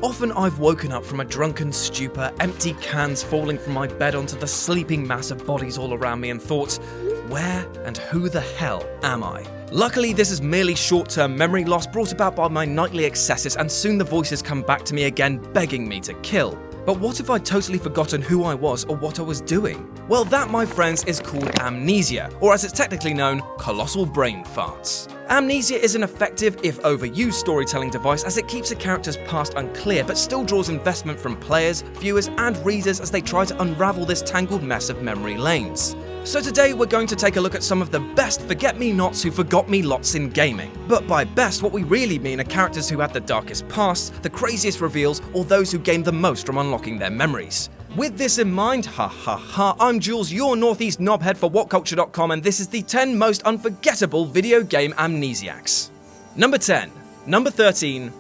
Often I've woken up from a drunken stupor, empty cans falling from my bed onto the sleeping mass of bodies all around me and thought, where and who the hell am I? Luckily, this is merely short-term memory loss brought about by my nightly excesses, and soon the voices come back to me again begging me to kill. But what if I'd totally forgotten who I was or what I was doing? Well, that, my friends, is called amnesia, or as it's technically known, colossal brain farts. Amnesia is an effective, if overused, storytelling device as it keeps a character's past unclear but still draws investment from players, viewers, and readers as they try to unravel this tangled mess of memory lanes. So today we're going to take a look at some of the best forget-me-nots who forgot me lots in gaming. But by best, what we really mean are characters who had the darkest past, the craziest reveals, or those who gained the most from unlocking their memories. With this in mind, I'm Jules, your Northeast knobhead for WhatCulture.com, and this is the 10 most unforgettable video game amnesiacs. Number 10. Number 13.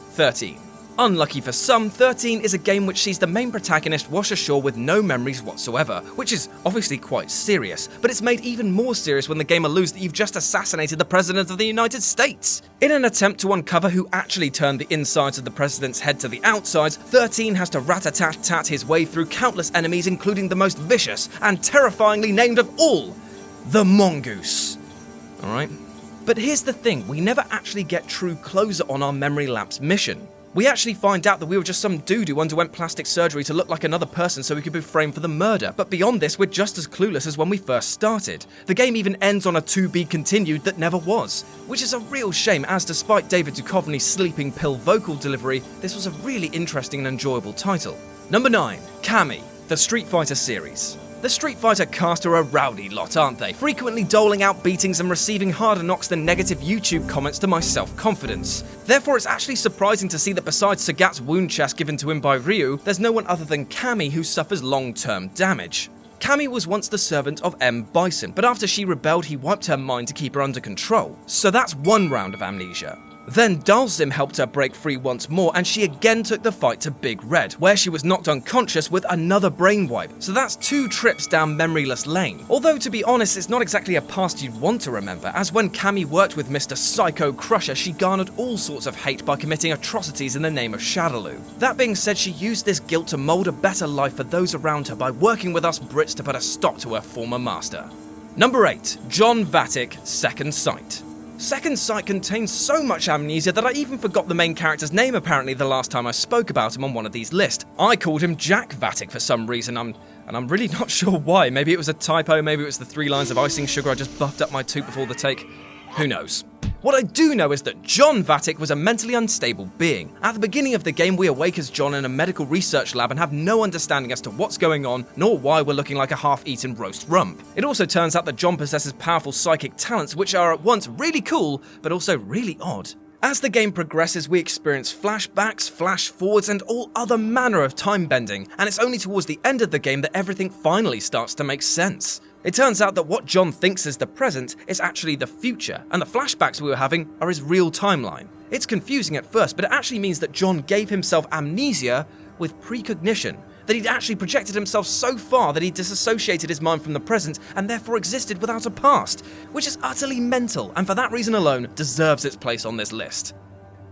Unlucky for some, 13 is a game which sees the main protagonist wash ashore with no memories whatsoever, which is obviously quite serious, but it's made even more serious when the game alludes that you've just assassinated the President of the United States. In an attempt to uncover who actually turned the insides of the President's head to the outsides, 13 has to rat-a-tat-tat his way through countless enemies, including the most vicious and terrifyingly named of all, the Mongoose. Alright? But here's the thing, we never actually get true closure on our memory lapse mission. We actually find out that we were just some dude who underwent plastic surgery to look like another person so he could be framed for the murder, but beyond this we're just as clueless as when we first started. The game even ends on a to be continued that never was, which is a real shame as despite David Duchovny's sleeping pill vocal delivery, this was a really interesting and enjoyable title. Number 9. CAMMY, the Street Fighter series. The Street Fighter cast are a rowdy lot, aren't they? Frequently doling out beatings and receiving harder knocks than negative YouTube comments to my self-confidence. Therefore, it's actually surprising to see that besides Sagat's wound chest given to him by Ryu, there's no one other than CAMMY who suffers long-term damage. CAMMY was once the servant of M. Bison, but after she rebelled, he wiped her mind to keep her under control. So that's one round of amnesia. Then Dalsim helped her break free once more, and she again took the fight to Big Red, where she was knocked unconscious with another brain wipe. So that's 2 trips down memoryless lane. Although to be honest, it's not exactly a past you'd want to remember, as when CAMMY worked with Mr. Psycho Crusher, she garnered all sorts of hate by committing atrocities in the name of Shadaloo. That being said, she used this guilt to mould a better life for those around her by working with us Brits to put a stop to her former master. Number 8. John VATTIC, Second Sight. Second Sight contains so much amnesia that I even forgot the main character's name apparently the last time I spoke about him on one of these lists. I called him Jack VATTIC for some reason, and I'm really not sure why. Maybe it was a typo, maybe it was the 3 lines of icing sugar I just buffed up my tooth before the take. Who knows? What I do know is that John VATTIC was a mentally unstable being. At the beginning of the game, we awake as John in a medical research lab and have no understanding as to what's going on, nor why we're looking like a half-eaten roast rump. It also turns out that John possesses powerful psychic talents which are at once really cool, but also really odd. As the game progresses, we experience flashbacks, flash-forwards, and all other manner of time-bending, and it's only towards the end of the game that everything finally starts to make sense. It turns out that what John thinks is the present is actually the future, and the flashbacks we were having are his real timeline. It's confusing at first, but it actually means that John gave himself amnesia with precognition, that he'd actually projected himself so far that he disassociated his mind from the present and therefore existed without a past, which is utterly mental and for that reason alone deserves its place on this list.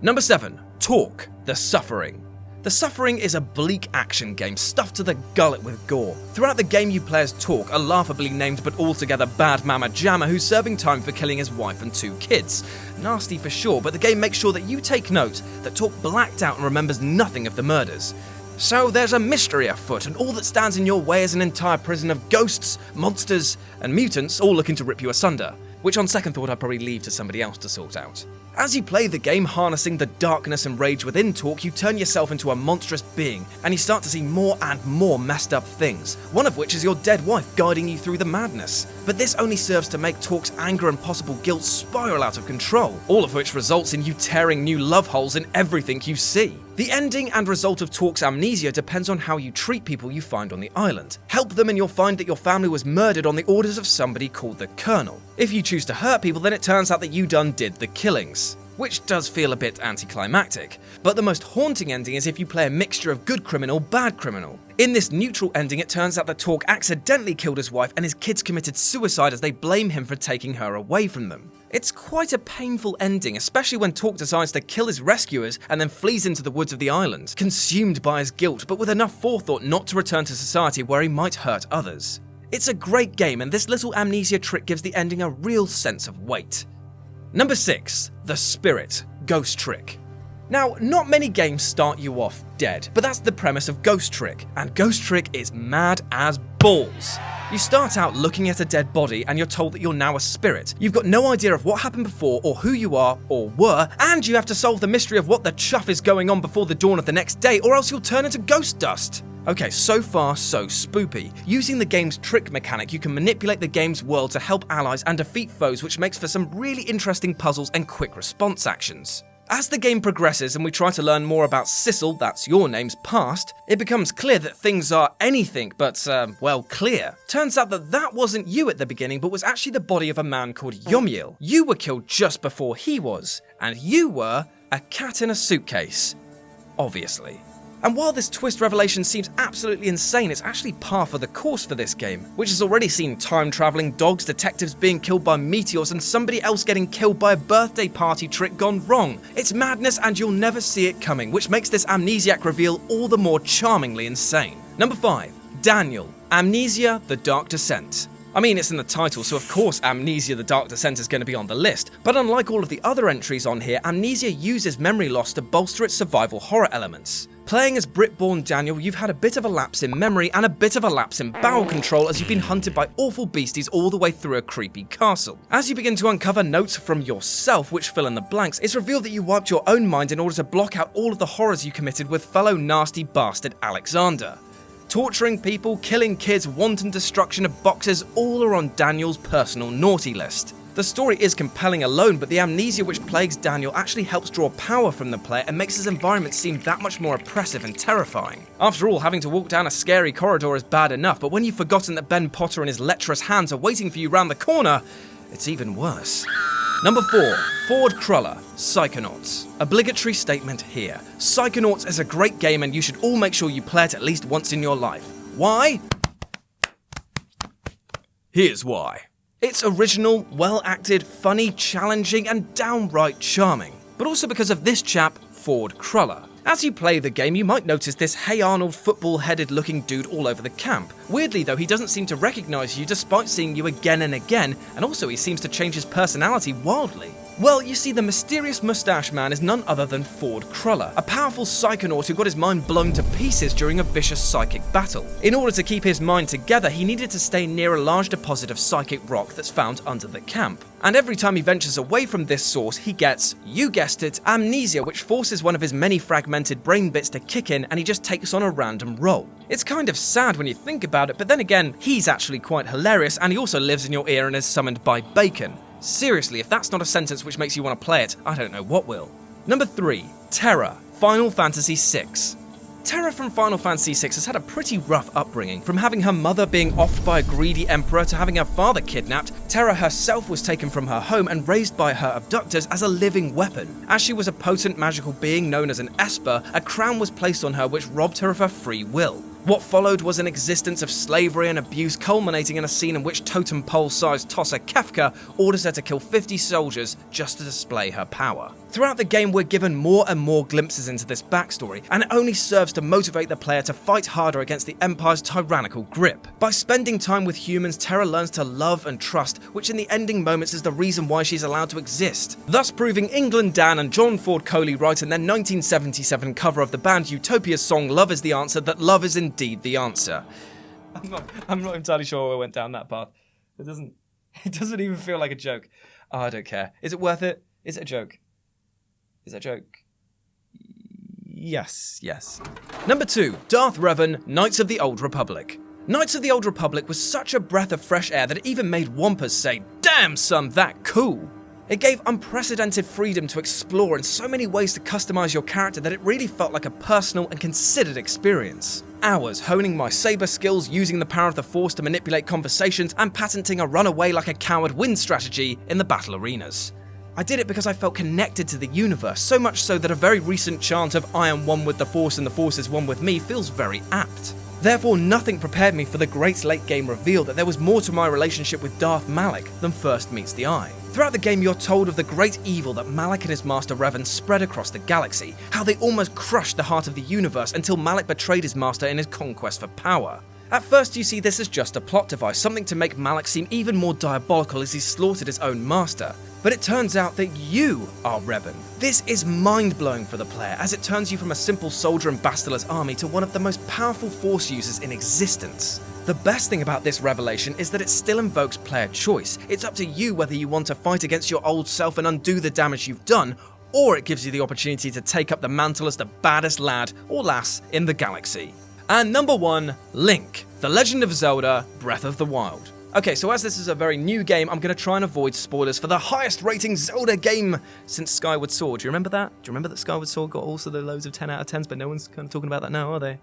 Number 7. Talk, the Suffering. The Suffering is a bleak action game stuffed to the gullet with gore. Throughout the game you play as Talk, a laughably named but altogether bad mamma jammer who's serving time for killing his wife and 2 kids. Nasty for sure, but the game makes sure that you take note that Talk blacked out and remembers nothing of the murders. So there's a mystery afoot, and all that stands in your way is an entire prison of ghosts, monsters, and mutants all looking to rip you asunder, which on second thought I'd probably leave to somebody else to sort out. As you play the game, harnessing the darkness and rage within Talk, you turn yourself into a monstrous being, and you start to see more and more messed up things, one of which is your dead wife guiding you through the madness. But this only serves to make Talk's anger and possible guilt spiral out of control, all of which results in you tearing new love holes in everything you see. The ending and result of Talk's amnesia depends on how you treat people you find on the island. Help them and you'll find that your family was murdered on the orders of somebody called the Colonel. If you choose to hurt people, then it turns out that you did the killings, which does feel a bit anticlimactic. But the most haunting ending is if you play a mixture of good criminal, bad criminal. In this neutral ending, it turns out that Talk accidentally killed his wife and his kids committed suicide as they blame him for taking her away from them. It's quite a painful ending, especially when Torque decides to kill his rescuers and then flees into the woods of the island, consumed by his guilt but with enough forethought not to return to society where he might hurt others. It's a great game, and this little amnesia trick gives the ending a real sense of weight. Number 6. The Spirit Ghost Trick. Now, not many games start you off dead, but that's the premise of Ghost Trick, and Ghost Trick is mad as balls. You start out looking at a dead body and you're told that you're now a spirit. You've got no idea of what happened before or who you are or were, and you have to solve the mystery of what the chuff is going on before the dawn of the next day, or else you'll turn into ghost dust. Okay, so far so spoopy. Using the game's trick mechanic, you can manipulate the game's world to help allies and defeat foes, which makes for some really interesting puzzles and quick response actions. As the game progresses and we try to learn more about Sissel, that's your name's past, it becomes clear that things are anything but, well, clear. Turns out that that wasn't you at the beginning, but was actually the body of a man called Yomiel. You were killed just before he was, and you were a cat in a suitcase. Obviously. And while this twist revelation seems absolutely insane, it's actually par for the course for this game, which has already seen time-traveling dogs, detectives being killed by meteors, and somebody else getting killed by a birthday party trick gone wrong. It's madness and you'll never see it coming, which makes this Amnesiac reveal all the more charmingly insane. Number 5. Daniel, Amnesia: The Dark Descent. I mean, it's in the title, so of course Amnesia: The Dark Descent is going to be on the list, but unlike all of the other entries on here, Amnesia uses memory loss to bolster its survival horror elements. Playing as Brit-born Daniel, you've had a bit of a lapse in memory and a bit of a lapse in bowel control as you've been hunted by awful beasties all the way through a creepy castle. As you begin to uncover notes from yourself which fill in the blanks, it's revealed that you wiped your own mind in order to block out all of the horrors you committed with fellow nasty bastard Alexander. Torturing people, killing kids, wanton destruction of boxes, all are on Daniel's personal naughty list. The story is compelling alone, but the amnesia which plagues Daniel actually helps draw power from the player and makes his environment seem that much more oppressive and terrifying. After all, having to walk down a scary corridor is bad enough, but when you've forgotten that Ben Potter and his lecherous hands are waiting for you round the corner, it's even worse. Number 4. Ford Cruller, Psychonauts. Obligatory statement here. Psychonauts is a great game and you should all make sure you play it at least once in your life. Why? Here's why. It's original, well-acted, funny, challenging, and downright charming. But also because of this chap, Ford Cruller. As you play the game, you might notice this Hey Arnold football-headed looking dude all over the camp. Weirdly though, he doesn't seem to recognise you despite seeing you again and again, and also he seems to change his personality wildly. Well, you see, the mysterious moustache man is none other than Ford Cruller, a powerful psychonaut who got his mind blown to pieces during a vicious psychic battle. In order to keep his mind together, he needed to stay near a large deposit of psychic rock that's found under the camp. And every time he ventures away from this source, he gets, you guessed it, amnesia, which forces one of his many fragmented brain bits to kick in and he just takes on a random role. It's kind of sad when you think about it, but then again, he's actually quite hilarious and he also lives in your ear and is summoned by bacon. Seriously, if that's not a sentence which makes you want to play it, I don't know what will. Number 3. TERRA, Final Fantasy VI. TERRA from Final Fantasy VI has had a pretty rough upbringing. From having her mother being offed by a greedy emperor to having her father kidnapped, TERRA herself was taken from her home and raised by her abductors as a living weapon. As she was a potent magical being known as an Esper, a crown was placed on her which robbed her of her free will. What followed was an existence of slavery and abuse, culminating in a scene in which totem pole-sized tosser Kefka orders her to kill 50 soldiers just to display her power. Throughout the game, we're given more and more glimpses into this backstory, and it only serves to motivate the player to fight harder against the Empire's tyrannical grip. By spending time with humans, TERRA learns to love and trust, which in the ending moments is the reason why she's allowed to exist, thus proving England Dan and John Ford Coley right in their 1977 cover of the band Utopia's song Love is the Answer that love is indeed the answer. I'm not entirely sure why I went down that path. It doesn't even feel like a joke. Oh, I don't care. Is it worth it? Is it a joke? Is it a joke? Yes. Number 2. Darth Revan, Knights of the Old Republic. Knights of the Old Republic was such a breath of fresh air that it even made Wampus say, "Damn son, that cool." It gave unprecedented freedom to explore and so many ways to customize your character that it really felt like a personal and considered experience. Hours honing my saber skills, using the power of the Force to manipulate conversations, and patenting a run away like a coward win strategy in the battle arenas. I did it because I felt connected to the universe, so much so that a very recent chant of "I am one with the Force and the Force is one with me" feels very apt. Therefore, nothing prepared me for the great late-game reveal that there was more to my relationship with Darth Malak than first meets the eye. Throughout the game, you're told of the great evil that Malak and his master REVAN spread across the galaxy, how they almost crushed the heart of the universe until Malak betrayed his master in his conquest for power. At first, you see this as just a plot device, something to make Malak seem even more diabolical as he slaughtered his own master. But it turns out that you are REVAN. This is mind-blowing for the player, as it turns you from a simple soldier in Bastila's army to one of the most powerful Force users in existence. The best thing about this revelation is that it still invokes player choice. It's up to you whether you want to fight against your old self and undo the damage you've done, or it gives you the opportunity to take up the mantle as the baddest lad or lass in the galaxy. And number 1, Link, The Legend of Zelda: Breath of the Wild. Okay, so as this is a very new game, I'm going to try and avoid spoilers for the highest rating Zelda game since Skyward Sword. Do you remember that? Do you remember that Skyward Sword got also the loads of 10 out of 10s, but no one's kind of talking about that now, are they?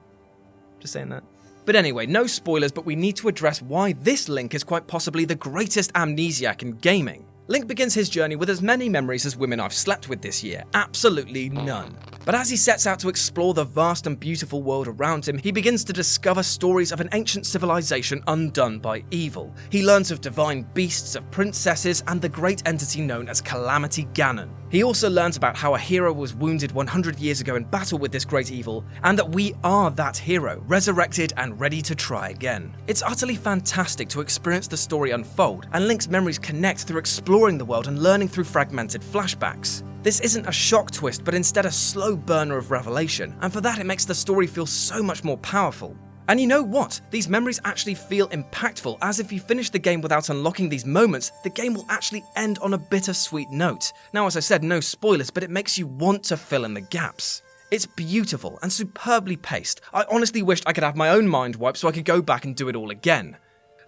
Just saying that. But anyway, no spoilers, but we need to address why this Link is quite possibly the greatest amnesiac in gaming. Link begins his journey with as many memories as women I've slept with this year, absolutely none. But as he sets out to explore the vast and beautiful world around him, he begins to discover stories of an ancient civilization undone by evil. He learns of divine beasts, of princesses, and the great entity known as Calamity Ganon. He also learns about how a hero was wounded 100 years ago in battle with this great evil, and that we are that hero, resurrected and ready to try again. It's utterly fantastic to experience the story unfold, and Link's memories connect through exploring the world and learning through fragmented flashbacks. This isn't a shock twist, but instead a slow burner of revelation, and for that it makes the story feel so much more powerful. And you know what? These memories actually feel impactful, as if you finish the game without unlocking these moments, the game will actually end on a bittersweet note. Now, as I said, no spoilers, but it makes you want to fill in the gaps. It's beautiful and superbly paced. I honestly wished I could have my own mind wipe so I could go back and do it all again.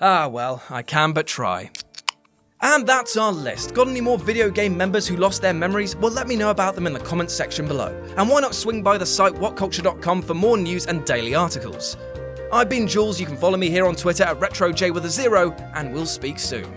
Ah well, I can but try. And that's our list. Got any more video game members who lost their memories? Well, let me know about them in the comments section below. And why not swing by the site whatculture.com for more news and daily articles. I've been Jules, you can follow me here on Twitter at RetroJ with a 0, and we'll speak soon.